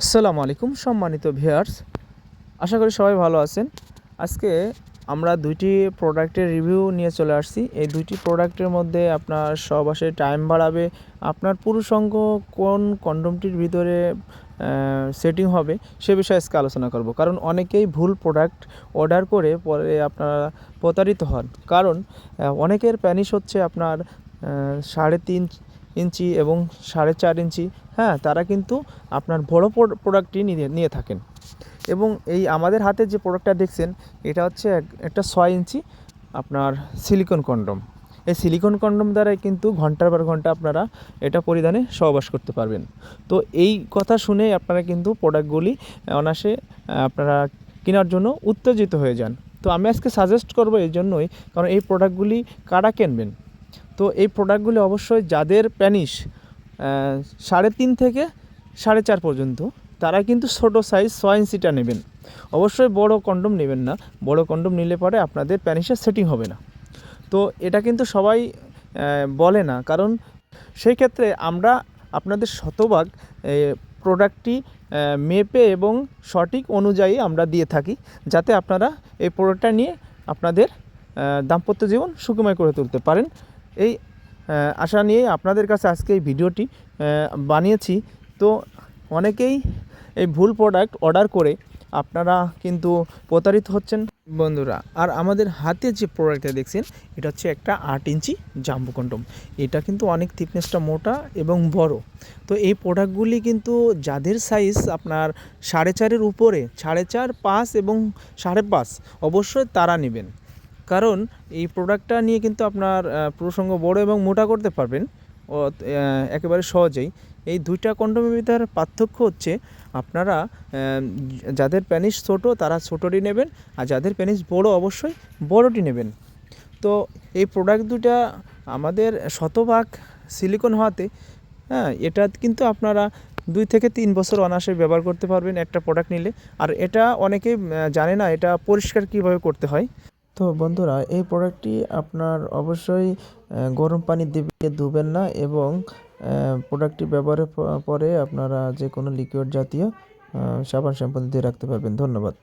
আসসালামু আলাইকুম সম্মানিত ভিউয়ার্স, আশা করি সবাই ভালো আছেন। আজকে আমরা দুইটি প্রোডাক্টের রিভিউ নিয়ে চলে আসছি। এই দুইটি প্রোডাক্টের মধ্যে আপনার সহবাসে টাইম বাড়াবে, আপনার পুরুষাঙ্গ কোন কন্ডোমটির ভিতরে সেটিং হবে সে বিষয়ে আজকে আলোচনা করব। কারণ অনেকেই ভুল প্রোডাক্ট অর্ডার করে পরে আপনারা প্রতারিত হন। কারণ অনেকের প্যানিস হচ্ছে আপনার 3.5 ইঞ্চি এবং 4.5 ইঞ্চি। হ্যাঁ, তারা কিন্তু আপনার বড় প্রোডাক্টটি নিয়ে থাকেন। এবং এই আমাদের হাতে যে প্রোডাক্টটা দেখছেন এটা হচ্ছে একটা 6 ইঞ্চি আপনার সিলিকন কন্ডোম। এই সিলিকন কন্ডোম দ্বারাই কিন্তু ঘন্টার পর ঘন্টা আপনারা এটা পরিধানে সহবাস করতে পারবেন। তো এই কথা শুনে আপনারা কিন্তু প্রোডাক্টগুলি অনায়াসে আপনারা কেনার জন্য উত্তেজিত হয়ে যান। তো আমি আজকে সাজেস্ট করব এই জন্যই, কারণ এই প্রোডাক্টগুলি কারা কিনবেন। তো এই প্রোডাক্টগুলি অবশ্যই যাদের প্যানিস 3.5 থেকে 4.5 পর্যন্ত, তারা কিন্তু ছোটো সাইজ 6 ইঞ্চিটা নেবেন। অবশ্যই বড় কন্ডোম নেবেন না, বড় কন্ডোম নিলে পরে আপনাদের প্যানিসের সেটিং হবে না। তো এটা কিন্তু সবাই বলে না, কারণ সেই ক্ষেত্রে আমরা আপনাদের শতভাগ প্রোডাক্টটি মেপে এবং সঠিক অনুযায়ী আমরা দিয়ে থাকি, যাতে আপনারা এই প্রোডাক্টটা নিয়ে আপনাদের দাম্পত্য জীবন সুখময় করে তুলতে পারেন। এই আশা নিয়ে আপনাদের কাছে আজকে এই ভিডিওটি বানিয়েছি। তো অনেকেই এই ভুল প্রোডাক্ট অর্ডার করে আপনারা কিন্তু প্রতারিত হচ্ছেন বন্ধুরা। আর আমাদের হাতে যে প্রোডাক্টটা দেখছেন এটা হচ্ছে একটা 8 ইঞ্চি জাম্বো কন্ডোম। এটা কিন্তু অনেক থিকনেসটা মোটা এবং বড়। তো এই প্রোডাক্টগুলি কিন্তু যাদের সাইজ আপনার 4.5-এর উপরে, 4.5, 5 এবং 5.5, অবশ্যই তারা নেবেন। কারণ এই প্রোডাক্টটা নিয়ে কিন্তু আপনার প্রসঙ্গ বড় এবং মোটা করতে পারবেন একেবারে সহজেই। এই দুইটা কন্ডোমের ভিতরে পার্থক্য হচ্ছে আপনারা যাদের প্যানিস ছোটো তারা ছোটোটি নেবেন, আর যাদের প্যানিস বড় অবশ্যই বড়টি নেবেন। তো এই প্রোডাক্ট দুটা আমাদের শতভাগ সিলিকন হওয়াতে এটা কিন্তু আপনারা 2 থেকে 3 বছর অনায়াসে ব্যবহার করতে পারবেন একটা প্রোডাক্ট নিলে। আর এটা অনেকেই জানে না এটা পরিষ্কার কীভাবে করতে হয়। তো বন্ধুরা, এই প্রোডাক্টটি আপনার অবশ্যই গরম পানি দিয়ে ধুবেন না, এবং প্রোডাক্টটি ব্যবহারের পরে আপনারা যে কোনো লিকুইড জাতীয় সাবান শ্যাম্পু দিয়ে রাখতে পারবেন। ধন্যবাদ।